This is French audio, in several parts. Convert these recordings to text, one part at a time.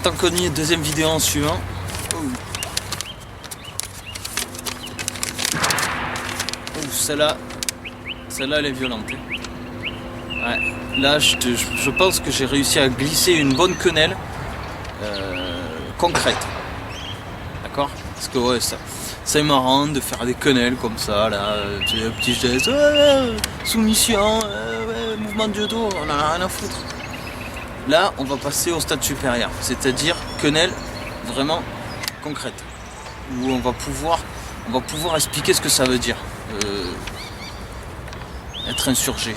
tant qu'on y est, deuxième vidéo en suivant. Celle-là elle est violente. Ouais. Là, je pense que j'ai réussi à glisser une bonne quenelle concrète. D'accord? Parce que ouais, c'est marrant de faire des quenelles comme ça, là, un petit geste, soumission, mouvement de dos, on en a rien à foutre. Là, on va passer au stade supérieur, c'est-à-dire quenelle vraiment concrète, où on va pouvoir expliquer ce que ça veut dire, être insurgé,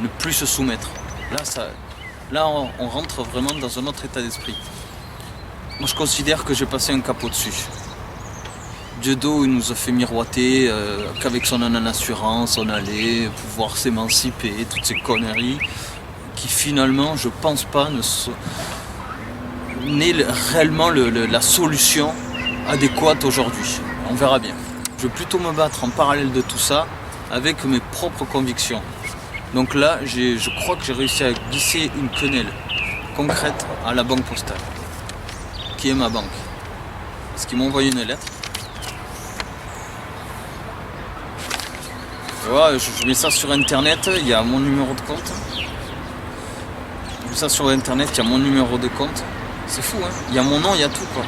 ne plus se soumettre. Là, on rentre vraiment dans un autre état d'esprit. Moi, je considère que j'ai passé un cap au-dessus. Dieudo, il nous a fait miroiter qu'avec son assurance, on allait pouvoir s'émanciper, toutes ces conneries qui finalement, je pense pas, n'est réellement la solution adéquate aujourd'hui. On verra bien. Je vais plutôt me battre en parallèle de tout ça avec mes propres convictions. Donc là, je crois que j'ai réussi à glisser une quenelle concrète à la banque postale, qui est ma banque. Parce qu'ils m'ont envoyé une lettre. Ouais, je mets ça sur internet, il y a mon numéro de compte. Je mets ça sur internet, il y a mon numéro de compte. C'est fou, hein. Il y a mon nom, il y a tout, quoi.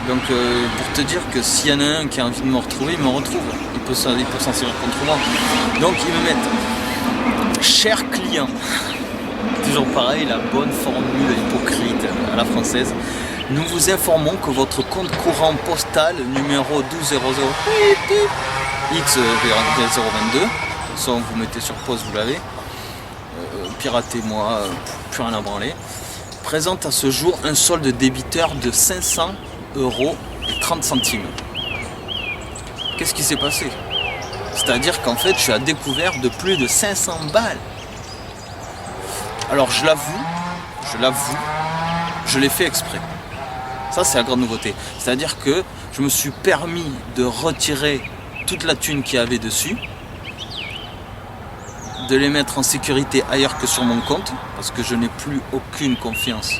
Donc pour te dire que s'il y en a un qui a envie de me retrouver, il me retrouve. Il peut s'en servir contre moi. Donc ils me mettent cher client. Toujours pareil, la bonne formule hypocrite à la française. Nous vous informons que votre compte courant postal numéro 1200 X022, de toute façon vous mettez sur pause, vous l'avez, piratez-moi, plus rien à branler, présente à ce jour un solde débiteur de 500 € et 30 centimes. Qu'est-ce qui s'est passé? C'est-à-dire qu'en fait je suis à découvert de plus de 500 balles. Alors je l'avoue, je l'ai fait exprès. Ça c'est la grande nouveauté. C'est-à-dire que je me suis permis de retirer toute la thune qu'il y avait dessus, de les mettre en sécurité ailleurs que sur mon compte, parce que je n'ai plus aucune confiance,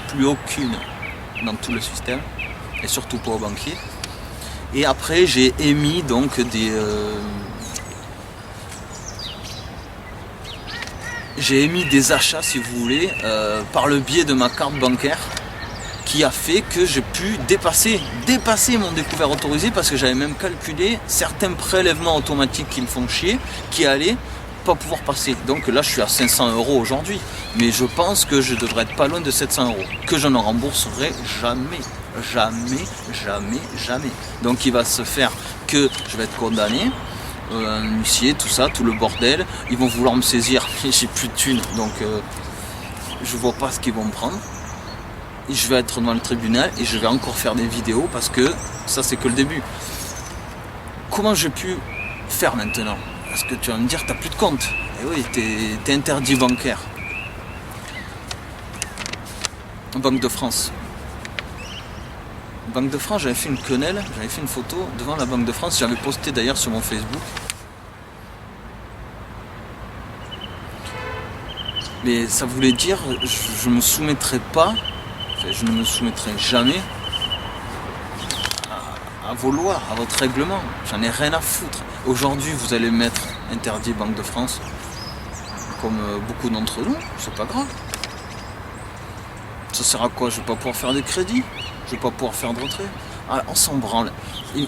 plus aucune dans tout le système, et surtout pas aux banquiers. Et après j'ai émis donc des achats, si vous voulez, par le biais de ma carte bancaire, qui a fait que j'ai pu dépasser mon découvert autorisé, parce que j'avais même calculé certains prélèvements automatiques qui me font chier, qui allaient pas pouvoir passer. Donc là je suis à 500 € aujourd'hui, mais je pense que je devrais être pas loin de 700 €, que je ne rembourserai jamais. Donc il va se faire que je vais être condamné, un huissier, tout ça, tout le bordel, ils vont vouloir me saisir, mais j'ai plus de thunes, donc je vois pas ce qu'ils vont me prendre. Et je vais être devant le tribunal et je vais encore faire des vidéos, parce que ça c'est que le début. Comment j'ai pu faire maintenant? Parce que tu vas me dire, t'as plus de compte. Et oui, t'es interdit bancaire. Banque de France. Banque de France, j'avais fait une quenelle, j'avais fait une photo devant la Banque de France, j'avais posté d'ailleurs sur mon Facebook. Mais ça voulait dire, je me soumettrai pas, je ne me soumettrai jamais à vos lois, à votre règlement. J'en ai rien à foutre. Aujourd'hui, vous allez mettre interdit Banque de France, comme beaucoup d'entre nous, c'est pas grave. Ça sert à quoi? Je vais pas pouvoir faire des crédits, je vais pas pouvoir faire de retrait. Ah, on s'en branle.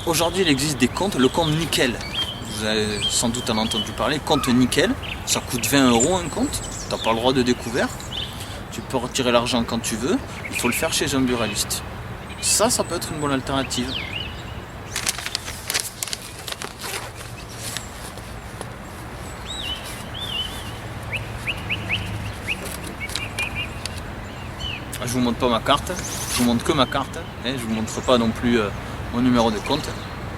Aujourd'hui, il existe des comptes, le compte Nickel. Vous avez sans doute en entendu parler, compte Nickel, ça coûte 20 € un compte, t'as pas le droit de découvert. Tu peux retirer l'argent quand tu veux, il faut le faire chez un buraliste. Ça peut être une bonne alternative. Je vous montre pas ma carte, je vous montre que ma carte, et je vous montre pas non plus mon numéro de compte.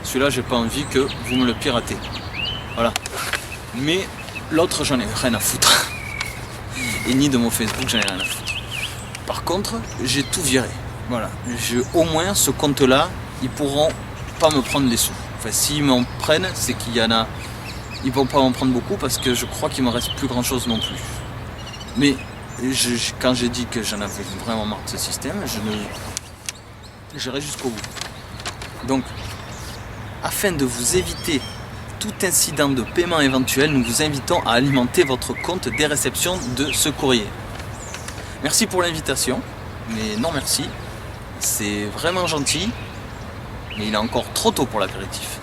Celui-là, j'ai pas envie que vous me le piratez. Voilà. Mais l'autre, j'en ai rien à foutre. Et ni de mon Facebook, j'en ai rien à foutre. Par contre, j'ai tout viré. Voilà. Au moins, ce compte-là, ils pourront pas me prendre les sous. Enfin, s'ils m'en prennent, c'est qu'il y en a. Ils vont pas m'en prendre beaucoup, parce que je crois qu'il me reste plus grand-chose non plus. Mais Quand j'ai dit que j'en avais vraiment marre de ce système, j'irai jusqu'au bout. Donc, afin de vous éviter tout incident de paiement éventuel, nous vous invitons à alimenter votre compte des réceptions de ce courrier. Merci pour l'invitation, mais non merci. C'est vraiment gentil, mais il est encore trop tôt pour l'apéritif.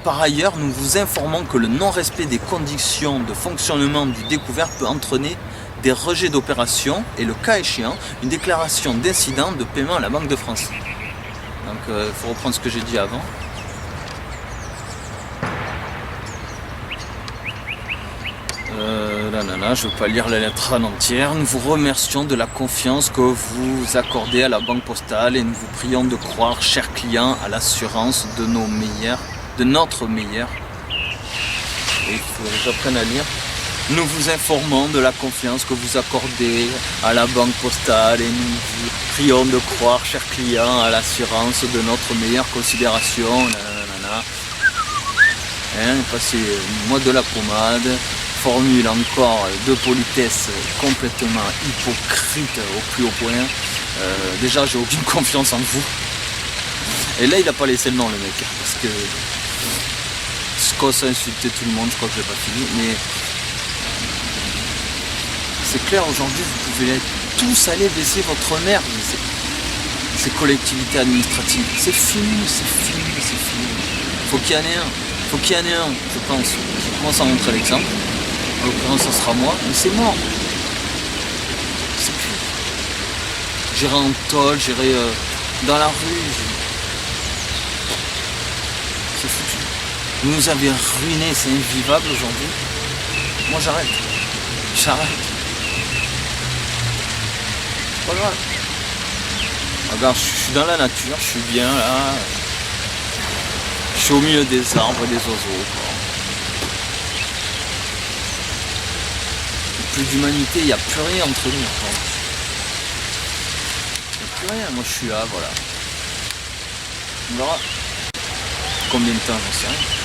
Par ailleurs, nous vous informons que le non-respect des conditions de fonctionnement du découvert peut entraîner des rejets d'opérations et, le cas échéant, une déclaration d'incident de paiement à la Banque de France. Donc, il faut reprendre ce que j'ai dit avant. Je ne veux pas lire la lettre en entière. Nous vous remercions de la confiance que vous accordez à la Banque Postale et nous vous prions de croire, chers clients, à l'assurance de notre meilleur. Et il faut que j'apprenne à lire. Nous vous informons de la confiance que vous accordez à la Banque Postale et nous vous prions de croire, chers clients, à l'assurance de notre meilleure considération. Passez moi de la pommade. Formule encore de politesse complètement hypocrite au plus haut point. Déjà, j'ai aucune confiance en vous. Et là, il n'a pas laissé le nom, le mec, parce que Scos a insulté tout le monde. Je crois que je l'ai pas fini, mais c'est clair. Aujourd'hui, vous pouvez tous aller baisser votre merde. Ces collectivités administratives, c'est fini. Faut qu'il y en ait un. Je pense. Je commence à montrer l'exemple. En l'occurrence, ce sera moi, mais c'est mort. C'est plus. J'irai en tôle, j'irai dans la rue. C'est foutu. Vous nous avez ruiné, c'est invivable aujourd'hui. Moi, j'arrête. C'est pas grave. Regarde, je suis dans la nature, je suis bien là. Je suis au milieu des arbres et des oiseaux, quoi. Plus d'humanité, il n'y a plus rien entre nous. Il n'y a plus rien, moi je suis là, voilà. On verra combien de temps, j'en sais rien.